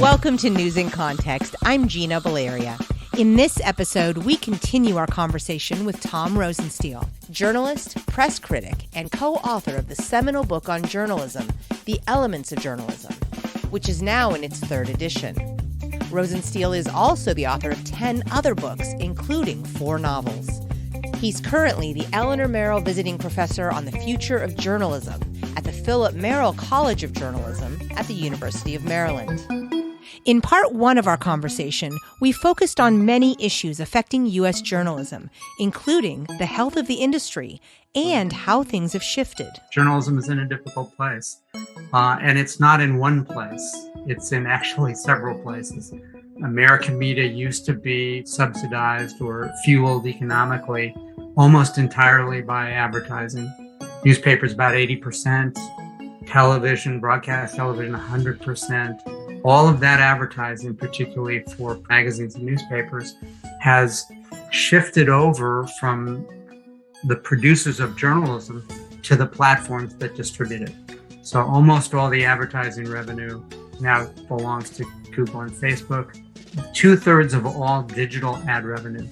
Welcome to News in Context. I'm Gina Valeria. In this episode, we continue our conversation with Tom Rosenstiel, journalist, press critic, and co-author of the seminal book on journalism, The Elements of Journalism, which is now in its third edition. Rosenstiel is also the author of 10 other books, including 4 novels. He's currently the Eleanor Merrill Visiting Professor on the Future of Journalism at the Phillip Merrill College of Journalism at the University of Maryland. In part 1 of our conversation, we focused on many issues affecting U.S. journalism, including the health of the industry and how things have shifted. Journalism is in a difficult place, and it's not in one place. It's in actually several places. American media used to be subsidized or fueled economically almost entirely by advertising. Newspapers about 80%, television, broadcast television 100%. All of that advertising, particularly for magazines and newspapers, has shifted over from the producers of journalism to the platforms that distribute it. So almost all the advertising revenue now belongs to Google and Facebook. 2/3 of all digital ad revenue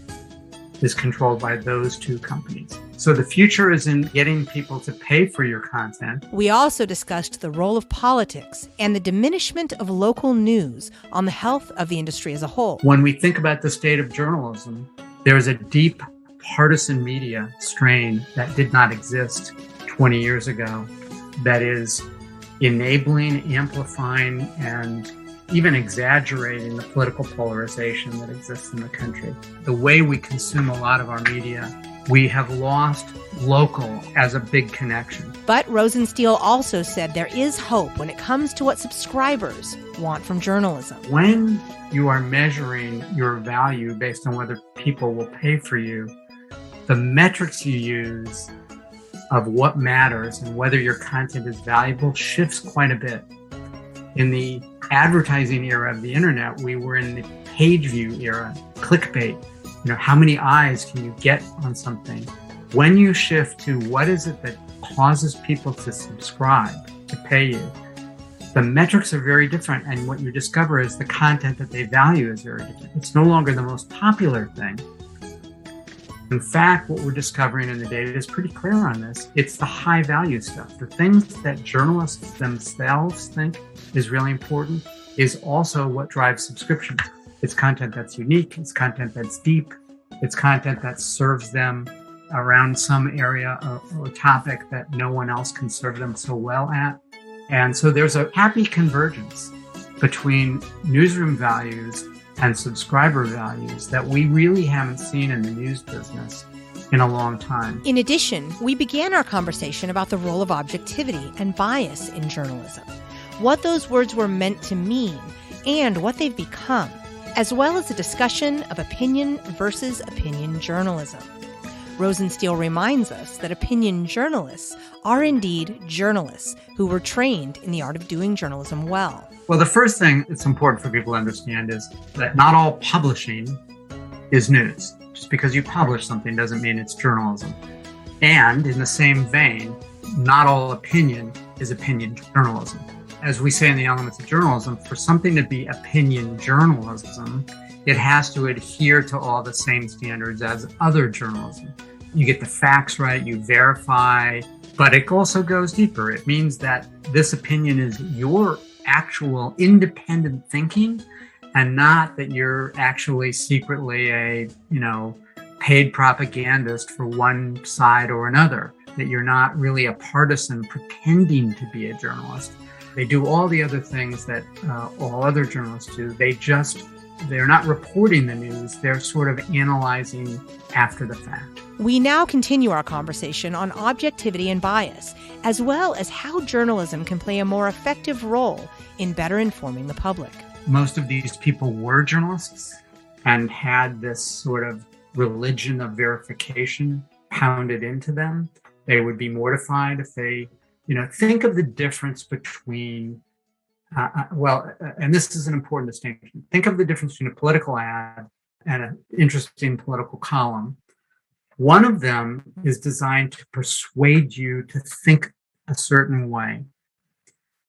is controlled by those 2 companies. So the future is in getting people to pay for your content. We also discussed the role of politics and the diminishment of local news on the health of the industry as a whole. When we think about the state of journalism, there is a deep partisan media strain that did not exist 20 years ago that is enabling, amplifying, and even exaggerating the political polarization that exists in the country. The way we consume a lot of our media, we have lost local as a big connection. But Rosenstiel also said there is hope when it comes to what subscribers want from journalism. When you are measuring your value based on whether people will pay for you, the metrics you use of what matters and whether your content is valuable shifts quite a bit. In the advertising era of the internet, we were in the page view era, clickbait. How many eyes can you get on something? When you shift to what is it that causes people to subscribe, to pay you, the metrics are very different. And what you discover is the content that they value is very different. It's no longer the most popular thing. In fact, what we're discovering in the data is pretty clear on this. It's the high value stuff. The things that journalists themselves think is really important is also what drives subscriptions. It's content that's unique. It's content that's deep. It's content that serves them around some area or topic that no one else can serve them so well at. And so there's a happy convergence between newsroom values and subscriber values that we really haven't seen in the news business in a long time. In addition, we began our conversation about the role of objectivity and bias in journalism, what those words were meant to mean, and what they've become, as well as a discussion of opinion versus opinion journalism. Rosenstiel reminds us that opinion journalists are indeed journalists who were trained in the art of doing journalism well. Well, the first thing that's important for people to understand is that not all publishing is news. Just because you publish something doesn't mean it's journalism. And in the same vein, not all opinion is opinion journalism. As we say in the Elements of Journalism, for something to be opinion journalism, it has to adhere to all the same standards as other journalism. You get the facts right, you verify, but it also goes deeper. It means that this opinion is your actual independent thinking and not that you're actually secretly a, paid propagandist for one side or another, that you're not really a partisan pretending to be a journalist. They do all the other things that all other journalists do. They're not reporting the news. They're sort of analyzing after the fact. We now continue our conversation on objectivity and bias, as well as how journalism can play a more effective role in better informing the public. Most of these people were journalists and had this sort of religion of verification pounded into them. They would be mortified if they, think of the difference between and this is an important distinction. Think of the difference between a political ad and an interesting political column. One of them is designed to persuade you to think a certain way.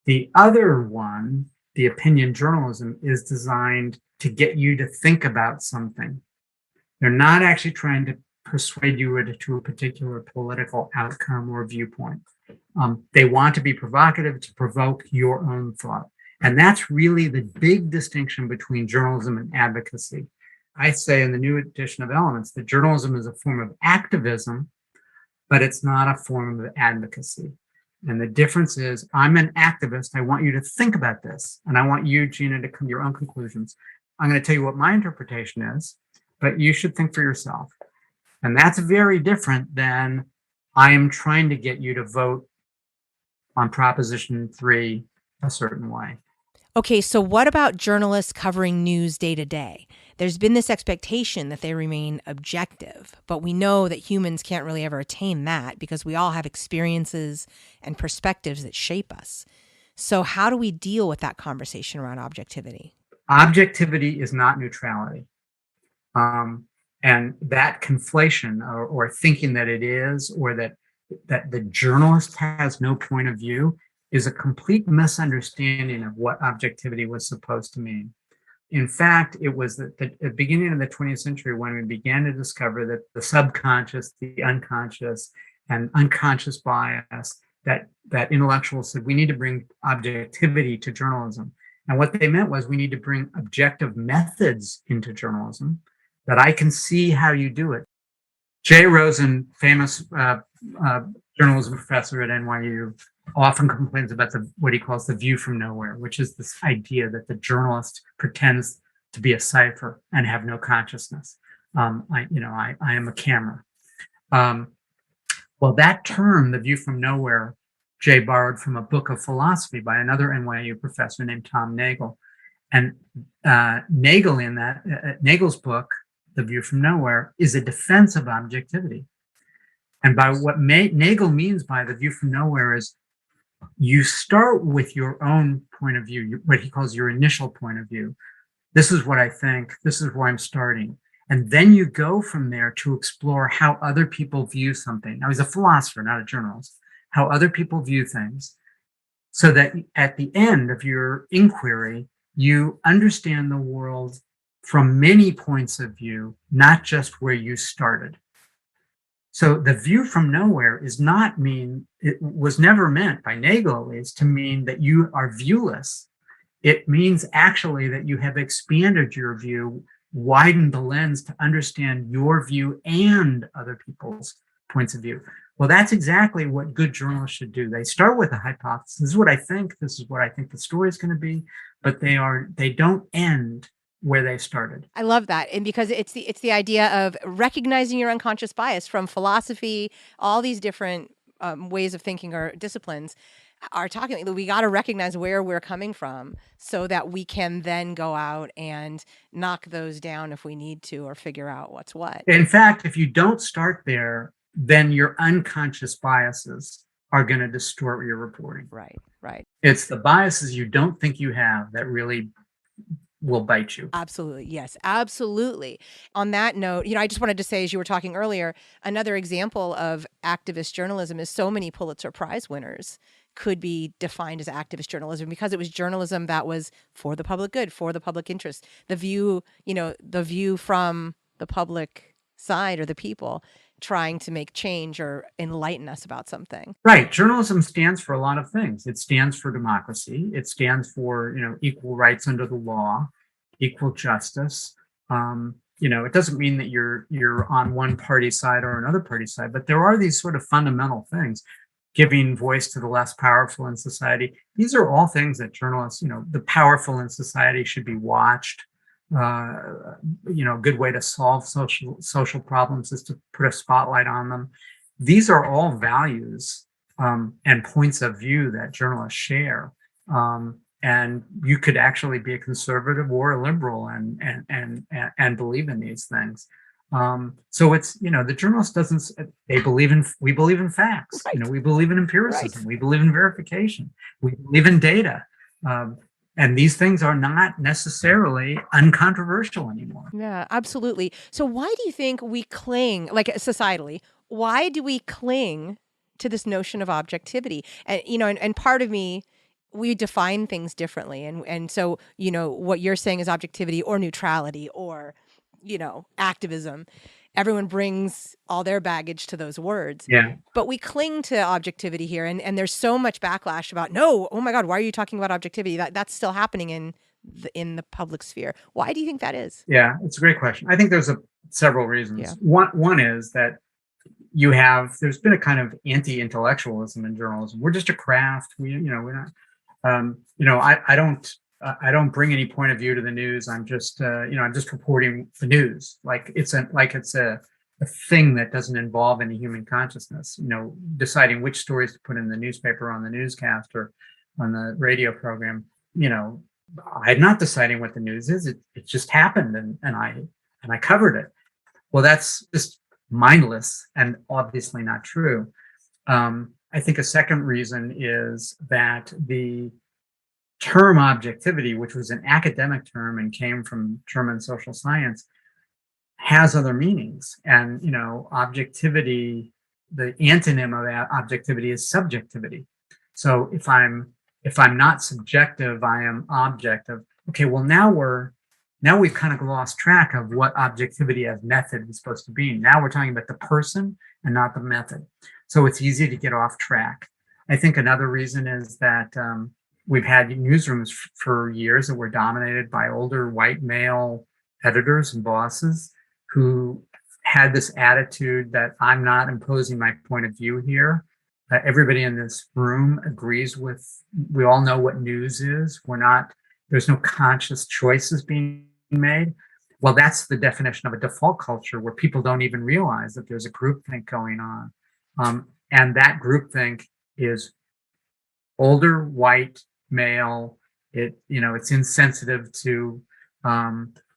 The other one the opinion journalism is designed to get you to think about something. They're not actually trying to persuade you to a particular political outcome or viewpoint. They want to be provocative, to provoke your own thought. And that's really the big distinction between journalism and advocacy. I say in the new edition of Elements that journalism is a form of activism, but it's not a form of advocacy. And the difference is, I'm an activist. I want you to think about this. And I want you, Gina, to come to your own conclusions. I'm going to tell you what my interpretation is, but you should think for yourself. And that's very different than I am trying to get you to vote on Proposition 3 a certain way. Okay, so what about journalists covering news day to day? There's been this expectation that they remain objective, but we know that humans can't really ever attain that because we all have experiences and perspectives that shape us. So how do we deal with that conversation around objectivity? Objectivity is not neutrality. And that conflation or thinking that it is, or that the journalist has no point of view, is a complete misunderstanding of what objectivity was supposed to mean. In fact, it was at the beginning of the 20th century when we began to discover that the subconscious, the unconscious, and unconscious bias, that intellectuals said, we need to bring objectivity to journalism. And what they meant was we need to bring objective methods into journalism, that I can see how you do it. Jay Rosen, famous journalism professor at NYU, often complains about what he calls the view from nowhere, which is this idea that the journalist pretends to be a cipher and have no consciousness. I am a camera. Well, that term, the view from nowhere, Jay borrowed from a book of philosophy by another NYU professor named Tom Nagel. And Nagel, in Nagel's book, The View from Nowhere, is a defense of objectivity. And by what Nagel means by the view from nowhere is you start with your own point of view, what he calls your initial point of view. This is what I think. This is where I'm starting. And then you go from there to explore how other people view something. Now, he's a philosopher, not a journalist. How other people view things, so that at the end of your inquiry, you understand the world from many points of view, not just where you started. So the view from nowhere it was never meant, by Nagel at least, to mean that you are viewless. It means actually that you have expanded your view, widened the lens to understand your view and other people's points of view. Well, that's exactly what good journalists should do. They start with a hypothesis. This is what I think. This is what I think the story is going to be, but they don't end where they started. I love that. And because it's the idea of recognizing your unconscious bias from philosophy, all these different ways of thinking or disciplines are talking. We got to recognize where we're coming from so that we can then go out and knock those down if we need to, or figure out what's what. In fact, if you don't start there, then your unconscious biases are going to distort your reporting. Right. It's the biases you don't think you have that really will bite you. Absolutely. Yes, absolutely. On that note, I just wanted to say, as you were talking earlier, another example of activist journalism is so many Pulitzer Prize winners could be defined as activist journalism because it was journalism that was for the public good, for the public interest. The view from the public side or the people trying to make change or enlighten us about something. Right. Journalism stands for a lot of things. It stands for democracy. It stands for, equal rights under the law, equal justice. It doesn't mean that you're on one party side or another party side, but there are these sort of fundamental things. Giving voice to the less powerful in society. These are all things that journalists, the powerful in society should be watched. A good way to solve social problems is to put a spotlight on them. These are all values and points of view that journalists share. And you could actually be a conservative or a liberal and believe in these things. So it's, the journalist we believe in facts. Right. We believe in empiricism. Right. We believe in verification. We believe in data. And these things are not necessarily uncontroversial anymore. Yeah, absolutely. So why do you think we cling, like societally, why do we cling to this notion of objectivity? And, and part of me we define things differently. And so, what you're saying is objectivity or neutrality or, activism. Everyone brings all their baggage to those words. Yeah. But we cling to objectivity here. And there's so much backlash about, no, oh my God, why are you talking about objectivity? That's still happening in the public sphere. Why do you think that is? Yeah, it's a great question. I think there's several reasons. Yeah. One is that there's been a kind of anti-intellectualism in journalism. We're just a craft. We're not, I don't bring any point of view to the news. I'm just reporting the news. Like it's a thing that doesn't involve any human consciousness, deciding which stories to put in the newspaper, on the newscast, or on the radio program. I'm not deciding what the news is. It just happened, and I covered it. Well, that's just mindless and obviously not true. I think a second reason is that the term objectivity, which was an academic term and came from German social science, has other meanings. And objectivity, the antonym of objectivity is subjectivity. So if I'm not subjective, I am objective. Okay, well now we've kind of lost track of what objectivity as method is supposed to be. Now we're talking about the person and not the method. So it's easy to get off track. I think another reason is that we've had newsrooms for years that were dominated by older white male editors and bosses who had this attitude that I'm not imposing my point of view here. Everybody in this room agrees with, we all know what news is. There's no conscious choices being made. Well, that's the definition of a default culture where people don't even realize that there's a groupthink going on. And that groupthink is older, white, male. It's insensitive to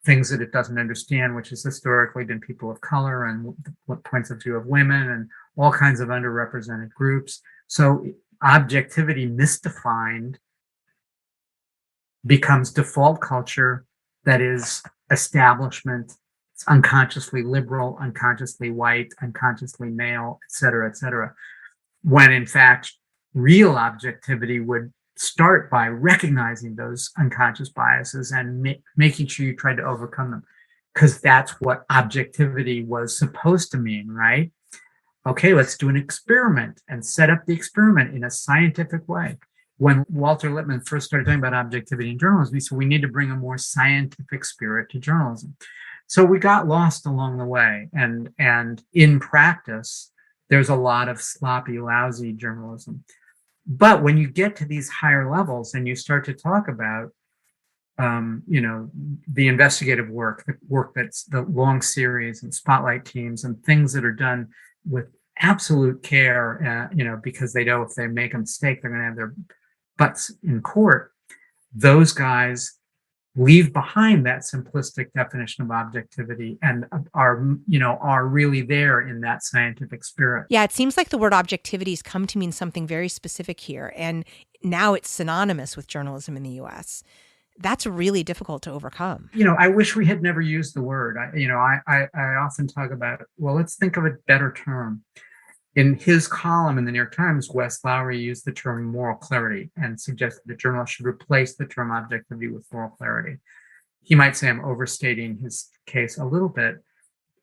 things that it doesn't understand, which has historically been people of color and what points of view of women and all kinds of underrepresented groups. So objectivity misdefined becomes default culture that is establishment. It's unconsciously liberal, unconsciously white, unconsciously male, et cetera, when in fact, real objectivity would start by recognizing those unconscious biases and making sure you try to overcome them, because that's what objectivity was supposed to mean, right? Okay, let's do an experiment and set up the experiment in a scientific way. When Walter Lippmann first started talking about objectivity in journalism, he said we need to bring a more scientific spirit to journalism. So we got lost along the way, and in practice, there's a lot of sloppy, lousy journalism. But when you get to these higher levels and you start to talk about, the investigative work, the work that's the long series and spotlight teams and things that are done with absolute care, because they know if they make a mistake, they're going to have their butts in court. Those guys leave behind that simplistic definition of objectivity and are really there in that scientific spirit. Yeah, it seems like the word objectivity has come to mean something very specific here, and now it's synonymous with journalism in the U.S. That's really difficult to overcome. I wish we had never used the word. I often talk about, well, let's think of a better term. In his column in the New York Times, Wes Lowery used the term moral clarity and suggested that journalists should replace the term objectivity with moral clarity. He might say I'm overstating his case a little bit.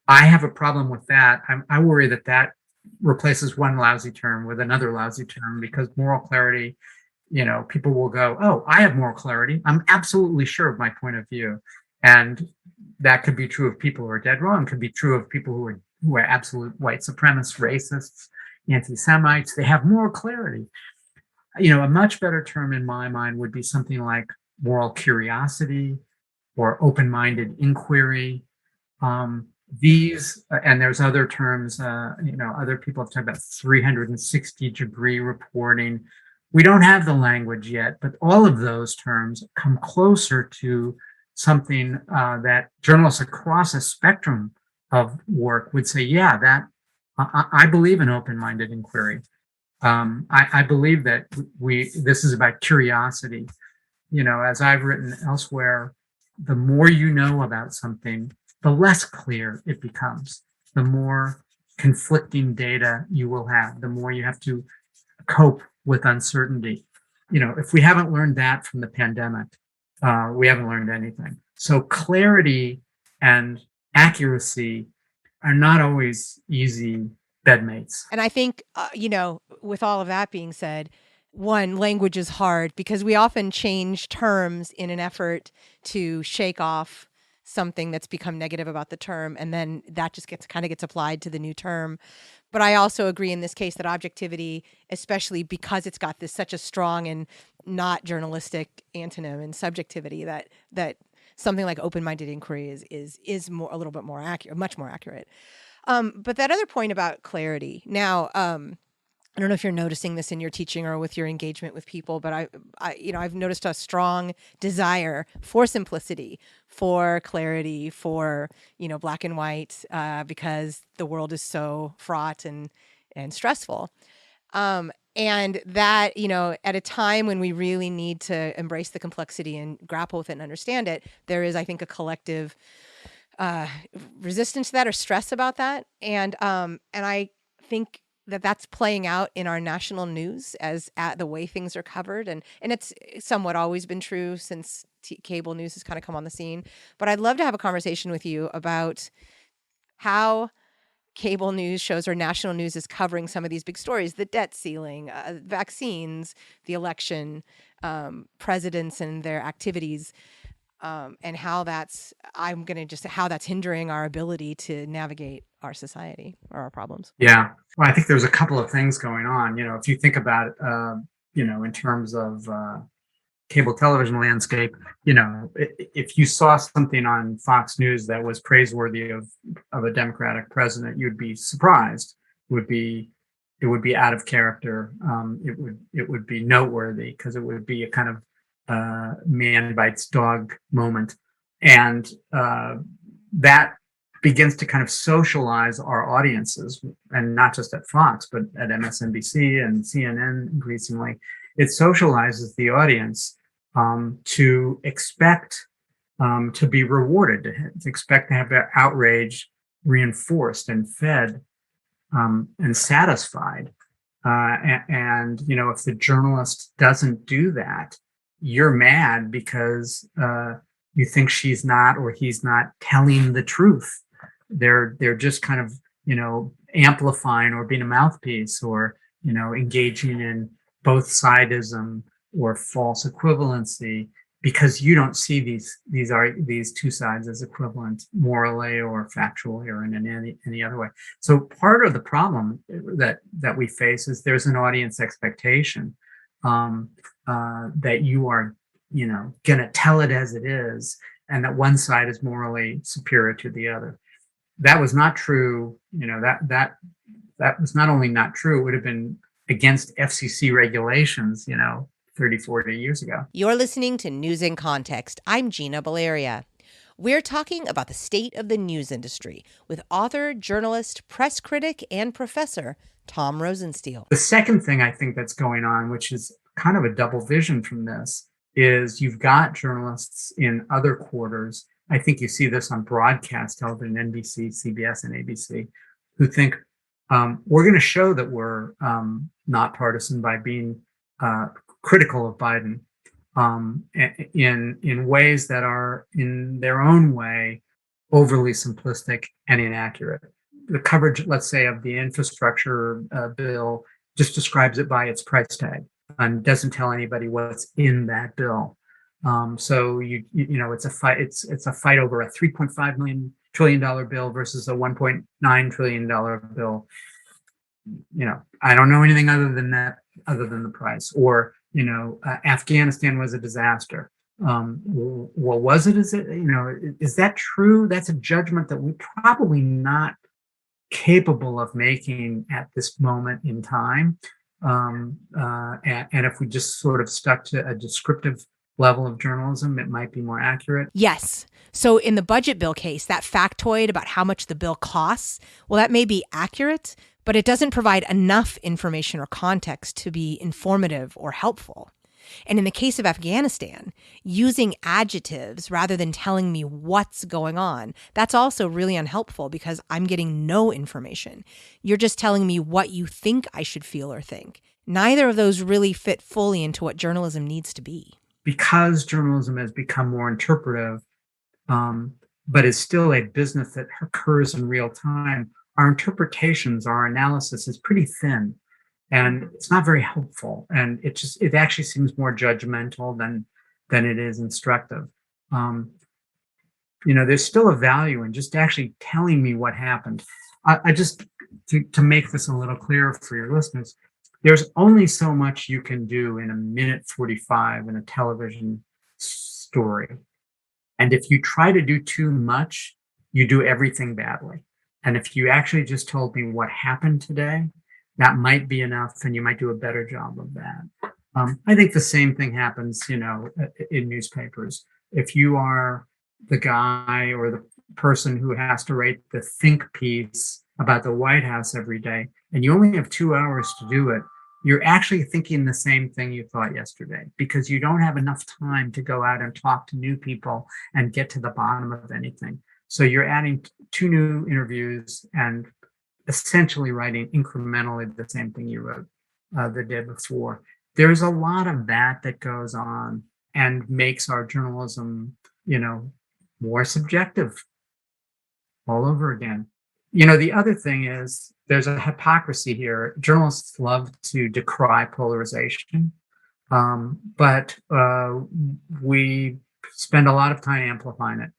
I have a problem with that. I worry that replaces one lousy term with another lousy term, because moral clarity, people will go, oh, I have moral clarity. I'm absolutely sure of my point of view. And that could be true of people who are dead wrong, could be true of people who are absolute white supremacists, racists, anti-Semites. They have moral clarity. A much better term in my mind would be something like moral curiosity or open-minded inquiry. And there's other terms, other people have talked about 360-degree reporting. We don't have the language yet, but all of those terms come closer to something that journalists across a spectrum of work would say, yeah, that I believe in open-minded inquiry. I believe that this is about curiosity. As I've written elsewhere, the more you know about something, the less clear it becomes, the more conflicting data you will have, the more you have to cope with uncertainty. if we haven't learned that from the pandemic, we haven't learned anything. So clarity and accuracy are not always easy bedmates. And I think, with all of that being said, one, language is hard because we often change terms in an effort to shake off something that's become negative about the term, and then that just gets applied to the new term. But I also agree in this case that objectivity, especially because it's got such a strong and not journalistic antonym and subjectivity, that something like open-minded inquiry is more a little bit more accurate, much more accurate. But that other point about clarity. Now, I don't know if you're noticing this in your teaching or with your engagement with people, but I've noticed a strong desire for simplicity, for clarity, for, black and white, because the world is so fraught and stressful. And that, at a time when we really need to embrace the complexity and grapple with it and understand it, there is, I think, a collective resistance to that or stress about that. And I think that's playing out in our national news as at the way things are covered. And it's somewhat always been true since cable news has kind of come on the scene. But I'd love to have a conversation with you about how cable news shows or national news is covering some of these big stories, the debt ceiling, vaccines, the election, presidents and their activities, and how that's hindering our ability to navigate our society or our problems. Yeah. Well, I think there's a couple of things going on. If you think about it, in terms of cable television landscape, if you saw something on Fox News that was praiseworthy of a Democratic president, you'd be surprised. It would be out of character. It would be noteworthy because it would be a kind of man bites dog moment, and that begins to kind of socialize our audiences, and not just at Fox, but at MSNBC and CNN increasingly. It socializes the audience to expect to be rewarded, to expect to have their outrage reinforced and fed and satisfied. And if the journalist doesn't do that, you're mad because you think she's not or he's not telling the truth. They're just kind of, amplifying or being a mouthpiece or, engaging in both sidism or false equivalency because you don't see these two sides as equivalent morally or factually or in any other way. So part of the problem that we face is there's an audience expectation that you are, going to tell it as it is, and that one side is morally superior to the other. That was not true. That was not only not true, it would have been against FCC regulations, 30, 40 years ago. You're listening to News in Context. I'm Gina Valeria. We're talking about the state of the news industry with author, journalist, press critic, and professor Tom Rosenstiel. The second thing I think that's going on, which is kind of a double vision from this, is you've got journalists in other quarters. I think you see this on broadcast television, NBC, CBS, and ABC, who think we're going to show that we're not partisan by being critical of Biden in ways that are, in their own way, overly simplistic and inaccurate. The coverage, let's say, of the infrastructure bill just describes it by its price tag and doesn't tell anybody what's in that bill. So it's a fight. It's a fight over a $3.5 trillion bill versus a $1.9 trillion bill. I don't know anything other than that, other than the price. Or Afghanistan was a disaster. Well, was it? Is it? Is that true? That's a judgment that we're probably not capable of making at this moment in time. And if we just sort of stuck to a descriptive level of journalism, it might be more accurate. Yes. So in the budget bill case, that factoid about how much the bill costs, well, that may be accurate, but it doesn't provide enough information or context to be informative or helpful. And in the case of Afghanistan, using adjectives rather than telling me what's going on, that's also really unhelpful because I'm getting no information. You're just telling me what you think I should feel or think. neither of those really fit fully into what journalism needs to be. Because journalism has become more interpretive, but is still a business that occurs in real time, our interpretations, our analysis is pretty thin, and it's not very helpful. And it actually seems more judgmental than it is instructive. There's still a value in just actually telling me what happened. I just to make this a little clearer for your listeners, there's only so much you can do in a minute 45 in a television story. And if you try to do too much, you do everything badly. And if you actually just told me what happened today, that might be enough, and you might do a better job of that. I think the same thing happens, in newspapers. If you are the guy or the person who has to write the think piece about the White House every day, and you only have 2 hours to do it, you're actually thinking the same thing you thought yesterday, because you don't have enough time to go out and talk to new people and get to the bottom of anything. So you're adding 2 new interviews and essentially writing incrementally the same thing you wrote the day before. There's a lot of that goes on and makes our journalism, more subjective all over again. The other thing is there's a hypocrisy here. Journalists love to decry polarization, but we spend a lot of time amplifying it.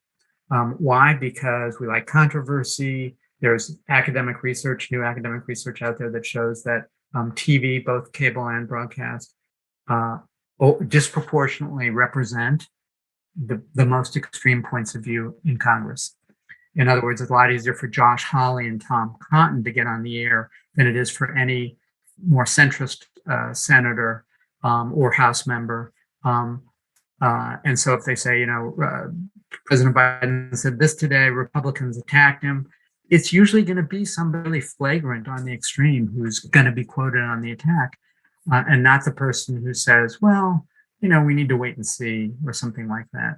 Why? Because we like controversy. There's academic research, new academic research out there that shows that TV, both cable and broadcast, disproportionately represent the most extreme points of view in Congress. In other words, it's a lot easier for Josh Hawley and Tom Cotton to get on the air than it is for any more centrist senator or House member. And so if they say, President Biden said this today, Republicans attacked him, it's usually going to be somebody flagrant on the extreme who's going to be quoted on the attack, and not the person who says, well, we need to wait and see, or something like that.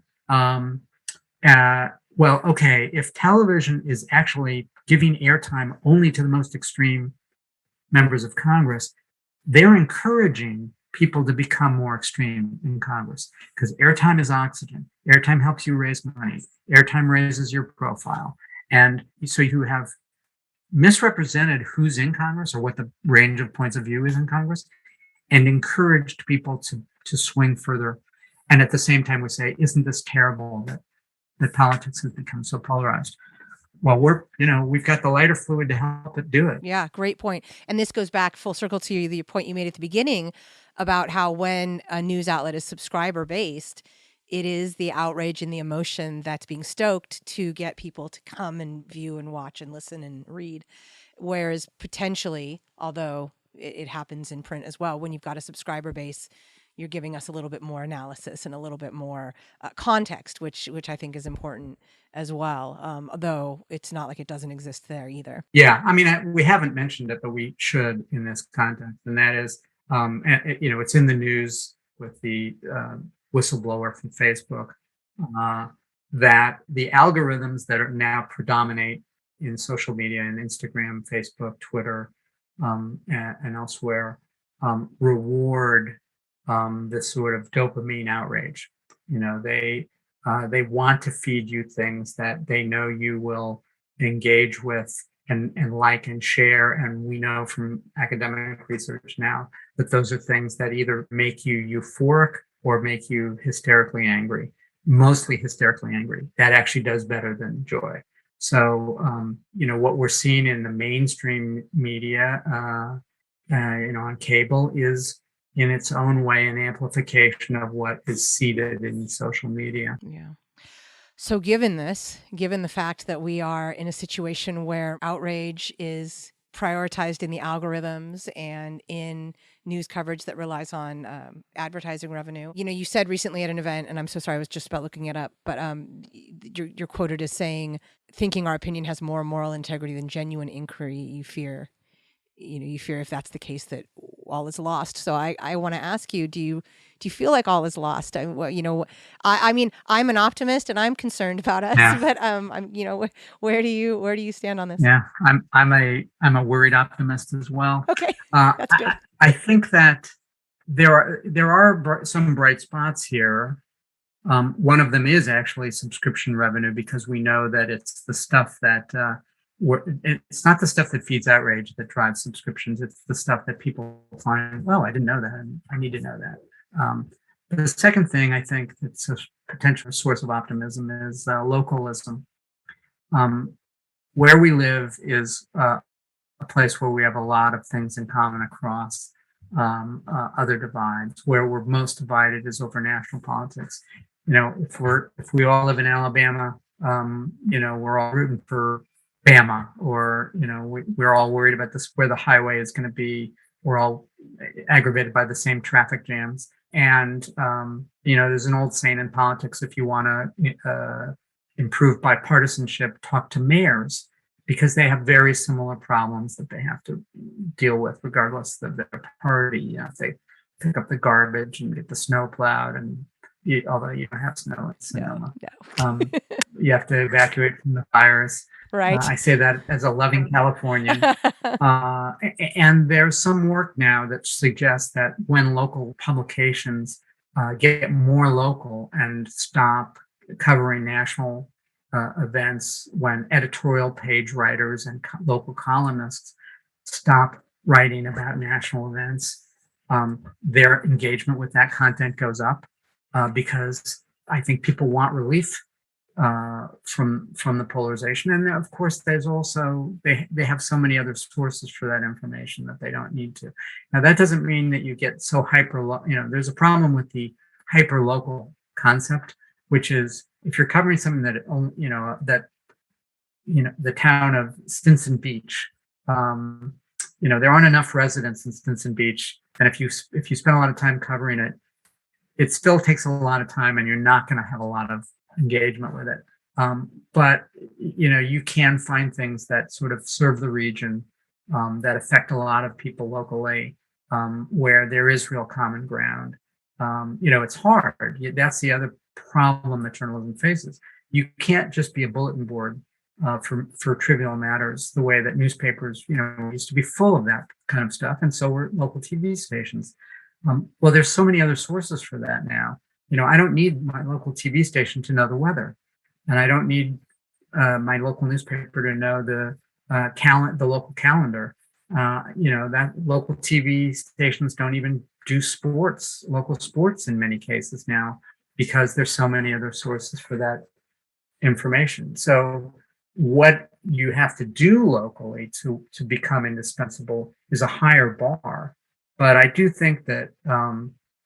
Well, okay, if television is actually giving airtime only to the most extreme members of Congress, they're encouraging people to become more extreme in Congress, because airtime is oxygen. Airtime helps you raise money. Airtime raises your profile. And so you have misrepresented who's in Congress or what the range of points of view is in Congress, and encouraged people to swing further. And at the same time, we say, isn't this terrible that politics has become so polarized? Well, we've got the lighter fluid to help it do it. Yeah, great point. And this goes back full circle to the point you made at the beginning about how when a news outlet is subscriber based, it is the outrage and the emotion that's being stoked to get people to come and view and watch and listen and read. Whereas potentially, although it happens in print as well, when you've got a subscriber base, you're giving us a little bit more analysis and a little bit more context, which I think is important as well. Though it's not like it doesn't exist there either. Yeah, I mean, we haven't mentioned it, but we should in this context, and that is, it's in the news with the whistleblower from Facebook, that the algorithms that are now predominate in social media and Instagram, Facebook, Twitter, and elsewhere reward this sort of dopamine outrage. They want to feed you things that they know you will engage with and like and share. And we know from academic research now that those are things that either make you euphoric or make you hysterically angry, mostly hysterically angry. That actually does better than joy. So, what we're seeing in the mainstream media, on cable is in its own way an amplification of what is seeded in social media. Yeah. So given the fact that we are in a situation where outrage is prioritized in the algorithms and in news coverage that relies on advertising revenue, you said recently at an event, and I'm so sorry, I was just about looking it up, but you're quoted as saying, thinking our opinion has more moral integrity than genuine inquiry, you fear if that's the case that all is lost. So I want to ask you, do you feel like all is lost? I mean, I'm an optimist and I'm concerned about us, yeah. But where do you stand on this? Yeah, I'm a worried optimist as well. Okay, that's good. I think that there are some bright spots here. One of them is actually subscription revenue, because we know that it's the stuff that it's not the stuff that feeds outrage that drives subscriptions. It's the stuff that people find, oh, I didn't know that, and I need to know that. The second thing I think that's a potential source of optimism is localism. Where we live is a place where we have a lot of things in common across other divides. Where we're most divided is over national politics. If we all live in Alabama, we're all rooting for Bama, or we're all worried about this, where the highway is going to be. We're all aggravated by the same traffic jams. And there's an old saying in politics: if you want to improve bipartisanship, talk to mayors, because they have very similar problems that they have to deal with, regardless of their party. If they pick up the garbage and get the snow plowed, and although you don't have snow in Sonoma, you have to evacuate from the fires. Right. I say that as a loving Californian. And there's some work now that suggests that when local publications get more local and stop covering national events, when editorial page writers and local columnists stop writing about national events, their engagement with that content goes up, because I think people want relief from the polarization. And of course, there's also, they have so many other sources for that information that they don't need to. Now, that doesn't mean that you get so there's a problem with the hyper local concept, which is, if you're covering something that the town of Stinson Beach, there aren't enough residents in Stinson Beach, and if you spend a lot of time covering it, it still takes a lot of time, and you're not going to have a lot of engagement with it. But you can find things that sort of serve the region, that affect a lot of people locally, where there is real common ground. It's hard. That's the other problem that journalism faces. You can't just be a bulletin board for trivial matters, the way that newspapers, used to be full of that kind of stuff, and so were local TV stations. Well, there's so many other sources for that now. I don't need my local TV station to know the weather, and I don't need my local newspaper to know the local calendar. That local TV stations don't even do local sports in many cases now, because there's so many other sources for that information. So what you have to do locally to become indispensable is a higher bar. But I do think that,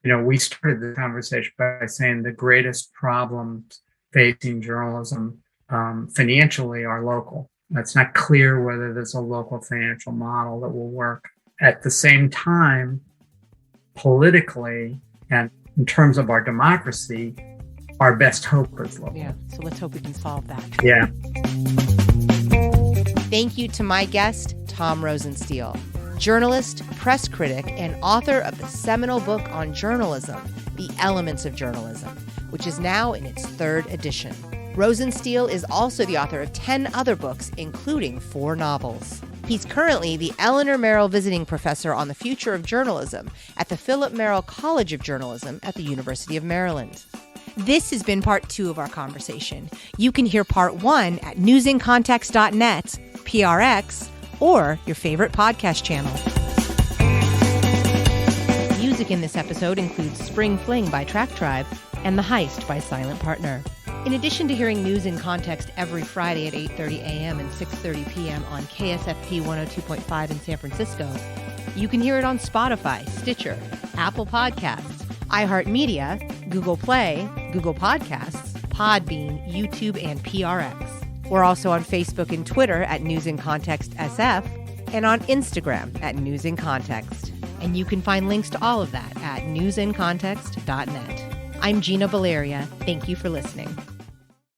we started the conversation by saying the greatest problems facing journalism financially are local. It's not clear whether there's a local financial model that will work. At the same time, politically and in terms of our democracy, our best hope is local. Yeah, so let's hope we can solve that. Yeah. Thank you to my guest, Tom Rosenstiel, journalist, press critic, and author of the seminal book on journalism, The Elements of Journalism, which is now in its 3rd edition. Rosenstiel is also the author of 10 other books, including 4 novels. He's currently the Eleanor Merrill Visiting Professor on the Future of Journalism at the Phillip Merrill College of Journalism at the University of Maryland. This has been part 2 of our conversation. You can hear part 1 at newsincontext.net, PRX, or your favorite podcast channel. Music in this episode includes Spring Fling by Track Tribe and The Heist by Silent Partner. In addition to hearing News in Context every Friday at 8:30 a.m. and 6:30 p.m. on KSFP 102.5 in San Francisco, you can hear it on Spotify, Stitcher, Apple Podcasts, iHeartMedia, Google Play, Google Podcasts, Podbean, YouTube, and PRX. We're also on Facebook and Twitter at News in Context SF, and on Instagram at News in Context. And you can find links to all of that at newsincontext.net. I'm Gina Valeria. Thank you for listening.